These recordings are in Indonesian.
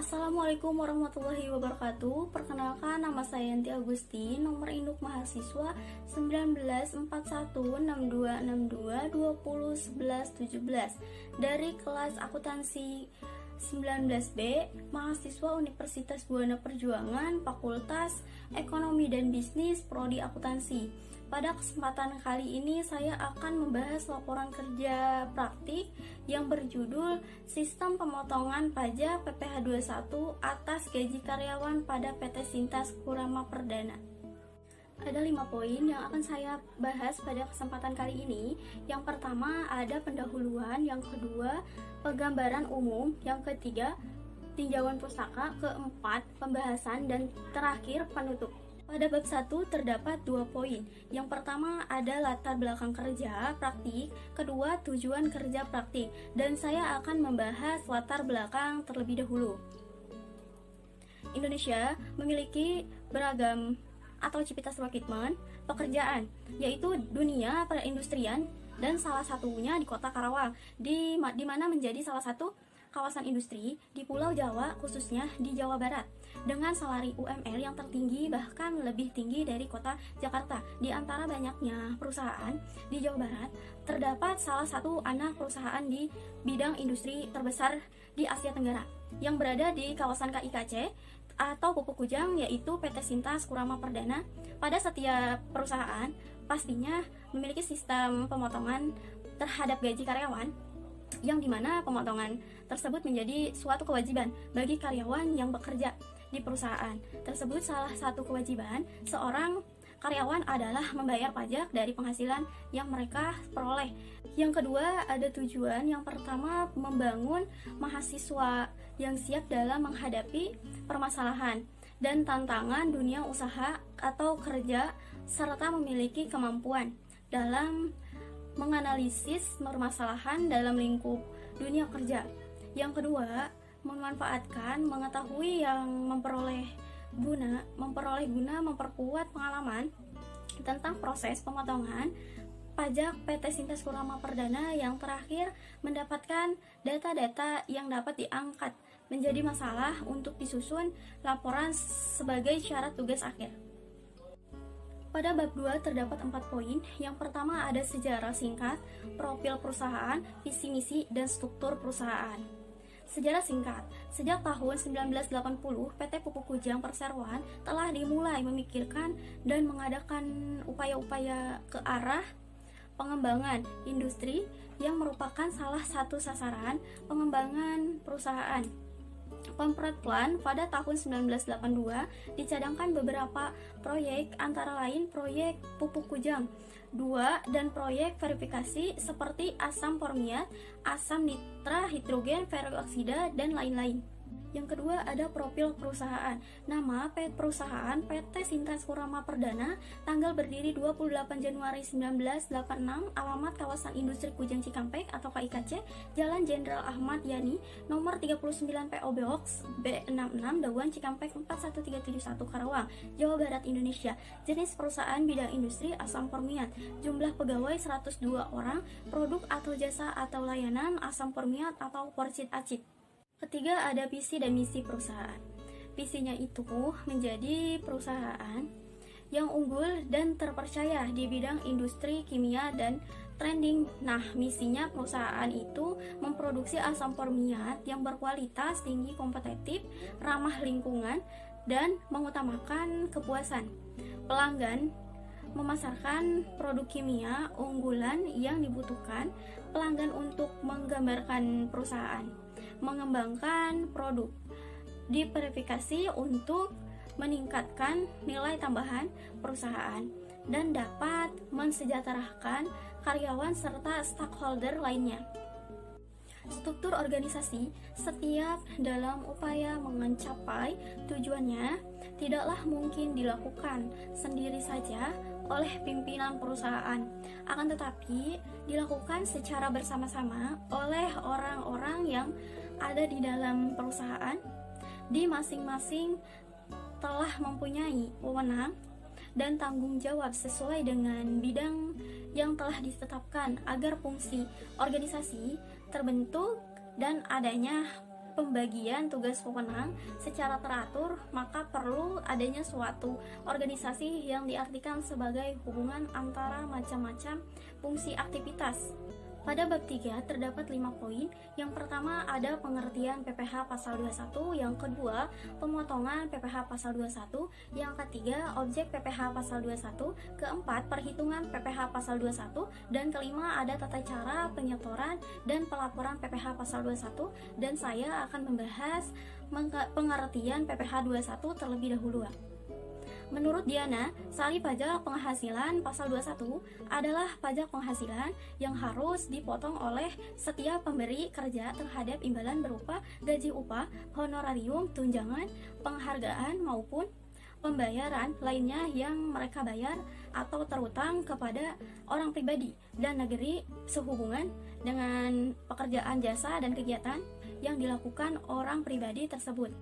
Assalamualaikum warahmatullahi wabarakatuh. Perkenalkan, nama saya Yanti Agustin, nomor induk mahasiswa 19416262201117 dari kelas akuntansi 19B, mahasiswa Universitas Buana Perjuangan, Fakultas Ekonomi dan Bisnis, Prodi Akuntansi. Pada kesempatan kali ini saya akan membahas laporan kerja praktik yang berjudul Sistem Pemotongan Pajak PPh 21 atas gaji karyawan pada PT Sintas Kurama Perdana. Ada 5 poin yang akan saya bahas pada kesempatan kali ini. Yang pertama ada pendahuluan, yang kedua penggambaran umum, yang ketiga tinjauan pustaka, keempat pembahasan, dan terakhir penutup. Pada bab 1 terdapat 2 poin. Yang pertama ada latar belakang kerja praktik, kedua tujuan kerja praktik, dan saya akan membahas latar belakang terlebih dahulu. Indonesia memiliki beragam atau civitas recruitment pekerjaan, yaitu dunia perindustrian dan salah satunya di kota Karawang, di mana menjadi salah satu kawasan industri di Pulau Jawa, khususnya di Jawa Barat, dengan salari UMR yang tertinggi bahkan lebih tinggi dari kota Jakarta. Di antara banyaknya perusahaan di Jawa Barat, terdapat salah satu anak perusahaan di bidang industri terbesar di Asia Tenggara yang berada di kawasan KIKC atau Pupuk Kujang, yaitu PT Sintas Kurama Perdana. Pada setiap perusahaan pastinya memiliki sistem pemotongan terhadap gaji karyawan, yang dimana pemotongan tersebut menjadi suatu kewajiban bagi karyawan yang bekerja di perusahaan tersebut. Salah satu kewajiban seorang karyawan adalah membayar pajak dari penghasilan yang mereka peroleh. Yang kedua ada tujuan. Yang pertama, membangun mahasiswa yang siap dalam menghadapi permasalahan dan tantangan dunia usaha atau kerja, serta memiliki kemampuan dalam menganalisis permasalahan dalam lingkup dunia kerja. Yang kedua, memanfaatkan mengetahui yang memperoleh guna memperkuat pengalaman tentang proses pemotongan pajak PT Sintas Kurama Perdana. Yang terakhir, mendapatkan data-data yang dapat diangkat menjadi masalah untuk disusun laporan sebagai syarat tugas akhir. Pada bab 2 terdapat 4 poin. Yang pertama ada sejarah singkat, profil perusahaan, visi misi, dan struktur perusahaan. Sejarah singkat. Sejak tahun 1980, PT Pupuk Kujang Perseroan telah dimulai memikirkan dan mengadakan upaya-upaya ke arah pengembangan industri yang merupakan salah satu sasaran pengembangan perusahaan. Pempret Plan pada tahun 1982 dicadangkan beberapa proyek, antara lain proyek Pupuk Kujang 2 dan proyek verifikasi seperti asam formiat, asam nitra hidrogen peroksida, dan lain-lain. Yang kedua ada profil perusahaan. Nama perusahaan PT Sintas Kurama Perdana, tanggal berdiri 28 Januari 1986, alamat kawasan industri Kujang Cikampek atau KIKC, Jalan Jenderal Ahmad Yani, nomor 39 PO Box B66 Dawan Cikampek 41371 Karawang, Jawa Barat, Indonesia. Jenis perusahaan bidang industri asam formiat. Jumlah pegawai 102 orang. Produk atau jasa atau layanan asam formiat atau porcit acid. Ketiga ada visi dan misi perusahaan. Visinya itu menjadi perusahaan yang unggul dan terpercaya di bidang industri kimia dan trending. Nah, misinya perusahaan itu memproduksi asam formiat yang berkualitas tinggi, kompetitif, ramah lingkungan, dan mengutamakan kepuasan pelanggan, memasarkan produk kimia unggulan yang dibutuhkan pelanggan untuk menggambarkan perusahaan, mengembangkan produk, diverifikasi untuk meningkatkan nilai tambahan perusahaan, dan dapat mensejahterakan karyawan serta stakeholder lainnya. Struktur organisasi. Setiap dalam upaya mencapai tujuannya tidaklah mungkin dilakukan sendiri saja oleh pimpinan perusahaan, akan tetapi dilakukan secara bersama-sama oleh orang-orang yang ada di dalam perusahaan. Di masing-masing telah mempunyai wewenang dan tanggung jawab sesuai dengan bidang yang telah ditetapkan agar fungsi organisasi terbentuk dan adanya pembagian tugas wewenang secara teratur, maka perlu adanya suatu organisasi yang diartikan sebagai hubungan antara macam-macam fungsi aktivitas. Pada bab 3 terdapat 5 poin. Yang pertama ada pengertian PPh pasal 21, yang kedua pemotongan PPh pasal 21, yang ketiga objek PPh pasal 21, keempat perhitungan PPh pasal 21, dan kelima ada tata cara penyetoran dan pelaporan PPh pasal 21, dan saya akan membahas pengertian PPh 21 terlebih dahulu. Menurut Diana, Sari pajak penghasilan pasal 21 adalah pajak penghasilan yang harus dipotong oleh setiap pemberi kerja terhadap imbalan berupa gaji upah, honorarium, tunjangan, penghargaan maupun pembayaran lainnya yang mereka bayar atau terutang kepada orang pribadi dan negeri sehubungan dengan pekerjaan jasa dan kegiatan yang dilakukan orang pribadi tersebut.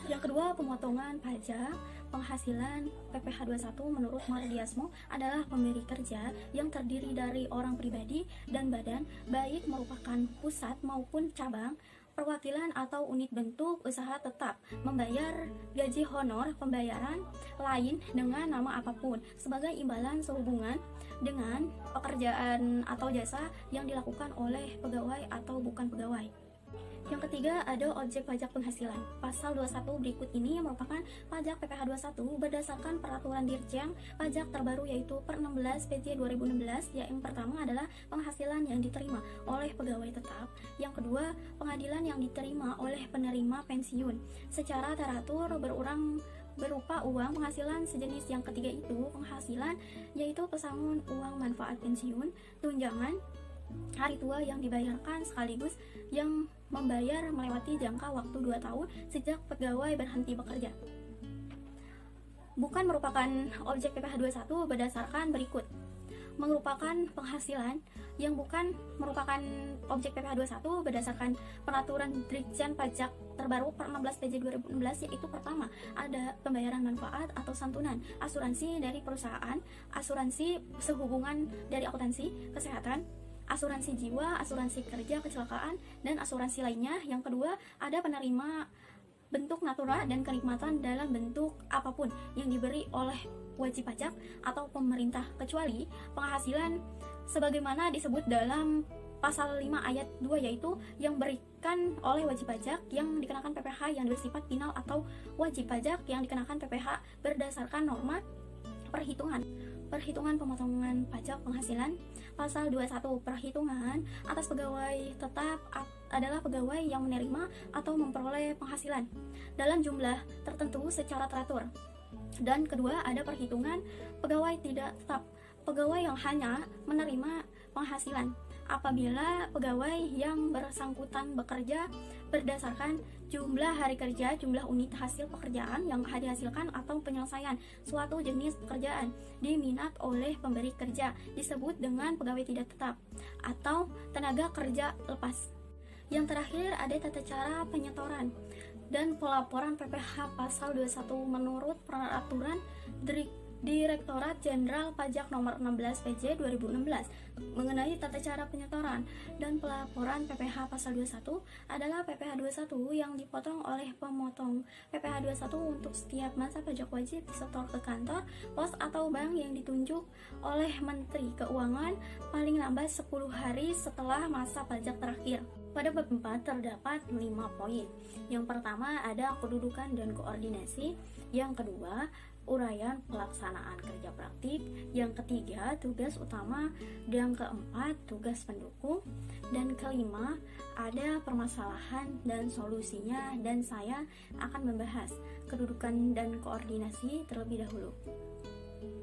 Yang kedua, pemotongan pajak penghasilan PPh 21 menurut Mardiasmo adalah pemberi kerja yang terdiri dari orang pribadi dan badan, baik merupakan pusat maupun cabang, perwakilan atau unit bentuk usaha tetap, membayar gaji honor pembayaran lain dengan nama apapun sebagai imbalan sehubungan dengan pekerjaan atau jasa yang dilakukan oleh pegawai atau bukan pegawai. Yang ketiga ada objek pajak penghasilan. Pasal 21 berikut ini merupakan pajak PPh 21 berdasarkan peraturan Dirjen Pajak terbaru yaitu per 16 PJ 2016. Yang pertama adalah penghasilan yang diterima oleh pegawai tetap. Yang kedua, penghasilan yang diterima oleh penerima pensiun secara teratur berurang berupa uang penghasilan sejenis. Yang ketiga itu penghasilan yaitu pesangon uang manfaat pensiun, tunjangan hari tua yang dibayarkan sekaligus yang membayar melewati jangka waktu 2 tahun sejak pegawai berhenti bekerja. Bukan merupakan objek PPh 21 berdasarkan berikut. Merupakan penghasilan yang bukan merupakan objek PPh 21 berdasarkan peraturan Dirjen Pajak terbaru per 16 PJ 2016, yaitu pertama ada pembayaran manfaat atau santunan, asuransi dari perusahaan, asuransi sehubungan dari akuntansi, kesehatan, asuransi jiwa, asuransi kerja kecelakaan, dan asuransi lainnya. Yang kedua, ada penerima bentuk natura dan kenikmatan dalam bentuk apapun yang diberi oleh wajib pajak atau pemerintah kecuali penghasilan sebagaimana disebut dalam pasal 5 ayat 2 yaitu yang berikan oleh wajib pajak yang dikenakan PPh yang bersifat final atau wajib pajak yang dikenakan PPh berdasarkan norma perhitungan pemotongan pajak penghasilan. Pasal 21 perhitungan atas pegawai tetap adalah pegawai yang menerima atau memperoleh penghasilan dalam jumlah tertentu secara teratur. Dan kedua ada perhitungan pegawai tidak tetap, pegawai yang hanya menerima penghasilan apabila pegawai yang bersangkutan bekerja berdasarkan jumlah hari kerja, jumlah unit hasil pekerjaan yang dihasilkan atau penyelesaian suatu jenis pekerjaan diminat oleh pemberi kerja disebut dengan pegawai tidak tetap atau tenaga kerja lepas. Yang terakhir ada tata cara penyetoran dan pelaporan PPh pasal 21 menurut peraturan Direktorat Jenderal Pajak Nomor 16 PJ 2016 mengenai tata cara penyetoran dan pelaporan PPh pasal 21 adalah PPh 21 yang dipotong oleh pemotong. PPh 21 untuk setiap masa pajak wajib disetor ke kantor, pos atau bank yang ditunjuk oleh Menteri Keuangan paling lambat 10 hari setelah masa pajak terakhir. Pada bab 4 terdapat 5 poin. Yang pertama ada kedudukan dan koordinasi, yang kedua uraian pelaksanaan kerja praktik, yang ketiga tugas utama, yang keempat tugas pendukung, dan kelima ada permasalahan dan solusinya, dan saya akan membahas kedudukan dan koordinasi terlebih dahulu.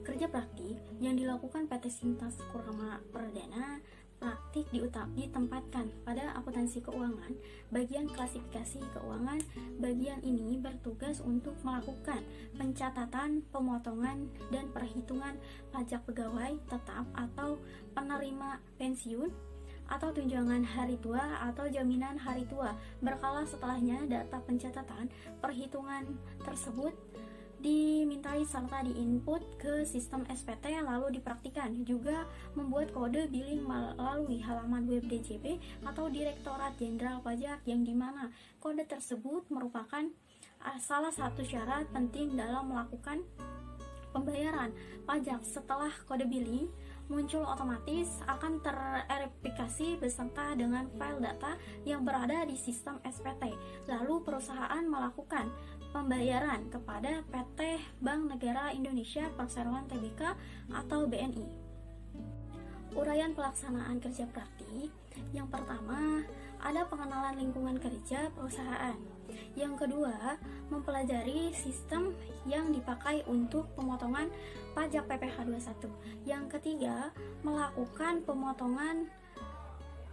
Kerja praktik yang dilakukan PT Sintas Kurama Perdana praktik ditempatkan pada akuntansi keuangan, bagian klasifikasi keuangan. Bagian ini bertugas untuk melakukan pencatatan, pemotongan, dan perhitungan pajak pegawai tetap atau penerima pensiun atau tunjangan hari tua atau jaminan hari tua berkala setelahnya. Data pencatatan perhitungan tersebut dimintai serta diinput ke sistem SPT lalu dipraktikkan. Juga membuat kode billing melalui halaman web DJP atau Direktorat Jenderal Pajak, yang dimana kode tersebut merupakan salah satu syarat penting dalam melakukan pembayaran pajak. Setelah kode billing muncul, otomatis akan terverifikasi beserta dengan file data yang berada di sistem SPT. Lalu perusahaan melakukan pembayaran kepada PT Bank Negara Indonesia Perseroan Tbk atau BNI. Uraian pelaksanaan kerja praktik. Yang pertama, ada pengenalan lingkungan kerja perusahaan. Yang kedua, mempelajari sistem yang dipakai untuk pemotongan pajak PPh 21. Yang ketiga, melakukan pemotongan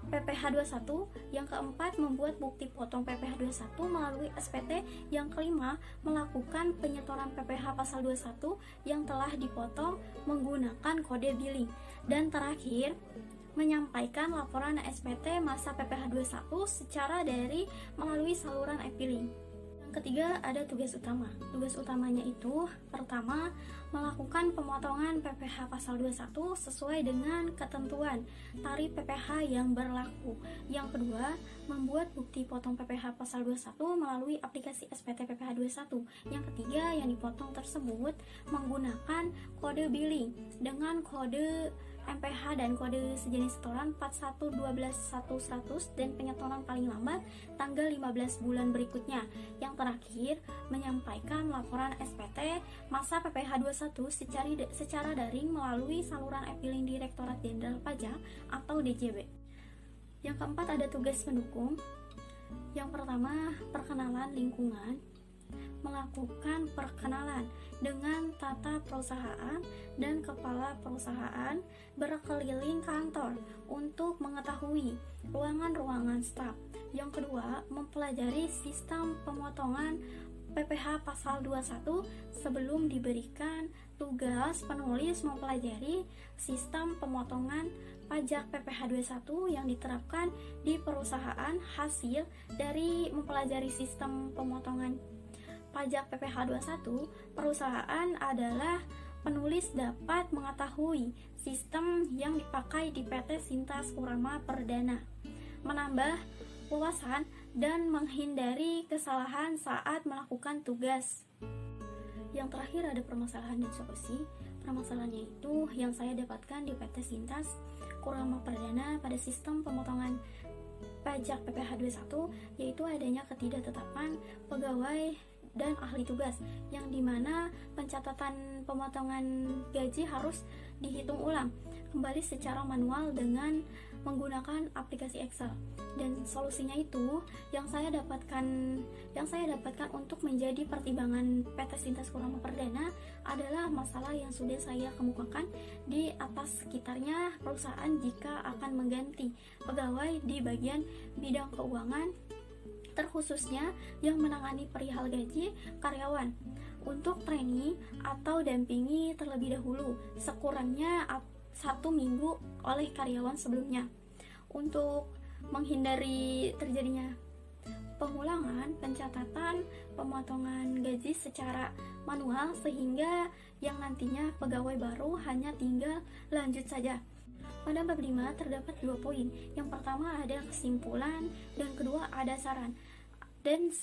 PPh 21. Yang keempat, membuat bukti potong PPh 21 melalui SPT. Yang kelima, melakukan penyetoran PPh pasal 21 yang telah dipotong menggunakan kode billing. Dan terakhir, menyampaikan laporan SPT masa PPh 21 secara daring melalui saluran e-filing. Yang ketiga, ada tugas utama. Tugas utamanya itu, pertama, melakukan pemotongan PPh pasal 21 sesuai dengan ketentuan tarif PPh yang berlaku. Yang kedua, membuat bukti potong PPh pasal 21 melalui aplikasi SPT PPh 21. Yang ketiga, yang dipotong tersebut menggunakan kode billing dengan kode MPH dan kode sejenis setoran 41121100 dan penyetoran paling lambat tanggal 15 bulan berikutnya. Yang terakhir, menyampaikan laporan SPT masa PPh 21 secara daring melalui saluran e-filing Direktorat Jenderal Pajak atau DJP. Yang keempat, ada tugas pendukung. Yang pertama, perkenalan lingkungan. Melakukan perkenalan dengan tata perusahaan dan kepala perusahaan, berkeliling kantor untuk mengetahui ruangan-ruangan staf. Yang kedua, mempelajari sistem pemotongan PPh pasal 21 sebelum diberikan tugas penulis mempelajari sistem pemotongan pajak PPh 21 yang diterapkan di perusahaan. Hasil dari mempelajari sistem pemotongan pajak PPh 21, perusahaan adalah penulis dapat mengetahui sistem yang dipakai di PT Sintas Kurama Perdana, menambah wawasan dan menghindari kesalahan saat melakukan tugas. Yang terakhir, ada permasalahan dan solusi. Permasalahannya itu yang saya dapatkan di PT Sintas Kurama Perdana pada sistem pemotongan pajak PPh 21, yaitu adanya ketidaktetapan pegawai dan ahli tugas, yang dimana pencatatan pemotongan gaji harus dihitung ulang kembali secara manual dengan menggunakan aplikasi Excel. Dan solusinya itu yang saya dapatkan untuk menjadi pertimbangan PT Sintas Kurama Perdana adalah masalah yang sudah saya kemukakan di atas. Sekitarnya perusahaan jika akan mengganti pegawai di bagian bidang keuangan, terkhususnya yang menangani perihal gaji karyawan, untuk training atau dampingi terlebih dahulu sekurangnya 1 minggu oleh karyawan sebelumnya, untuk menghindari terjadinya pengulangan pencatatan pemotongan gaji secara manual, sehingga yang nantinya pegawai baru hanya tinggal lanjut saja. Pada bab 5 terdapat 2 poin. Yang pertama ada kesimpulan dan kedua ada saran. Dan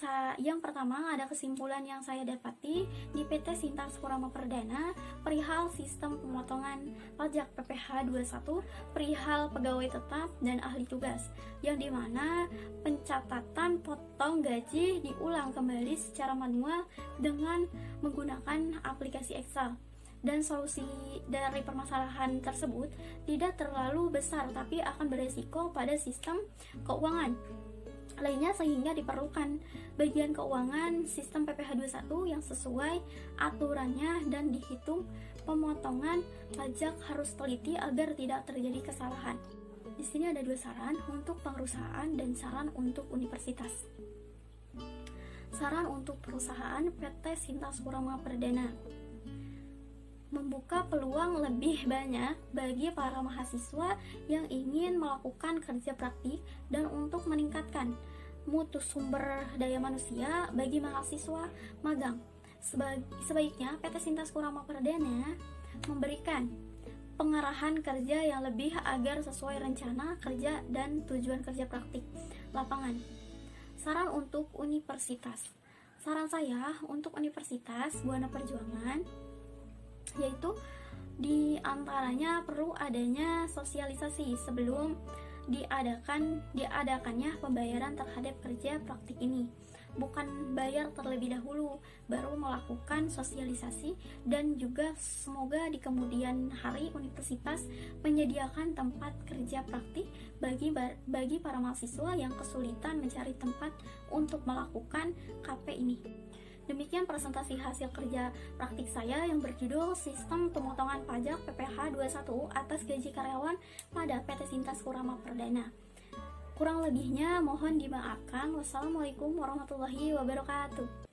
yang pertama ada kesimpulan yang saya dapati di PT Sintas Kurama Perdana perihal sistem pemotongan pajak PPh 21, perihal pegawai tetap dan ahli tugas, yang dimana pencatatan potong gaji diulang kembali secara manual dengan menggunakan aplikasi Excel. Dan solusi dari permasalahan tersebut tidak terlalu besar, tapi akan beresiko pada sistem keuangan lainnya, sehingga diperlukan bagian keuangan sistem PPh 21 yang sesuai aturannya, dan dihitung pemotongan pajak harus teliti agar tidak terjadi kesalahan. Di sini ada 2 saran untuk perusahaan dan saran untuk universitas. Saran untuk perusahaan PT Sintas Kurama Perdana: membuka peluang lebih banyak bagi para mahasiswa yang ingin melakukan kerja praktik dan untuk meningkatkan mutu sumber daya manusia bagi mahasiswa magang, Sebaiknya PT Sintas Kurama Perdana memberikan pengarahan kerja yang lebih agar sesuai rencana kerja dan tujuan kerja praktik lapangan. Saran untuk universitas. Saran saya untuk Universitas Buana Perjuangan yaitu di antaranya perlu adanya sosialisasi sebelum diadakannya pembayaran terhadap kerja praktik ini. Bukan bayar terlebih dahulu, baru melakukan sosialisasi, dan juga semoga di kemudian hari universitas menyediakan tempat kerja praktik bagi para mahasiswa yang kesulitan mencari tempat untuk melakukan KP ini. Demikian presentasi hasil kerja praktik saya yang berjudul Sistem Pemotongan Pajak PPh 21 atas gaji karyawan pada PT Sintas Kurama Perdana. Kurang lebihnya mohon dimaafkan. Wassalamualaikum warahmatullahi wabarakatuh.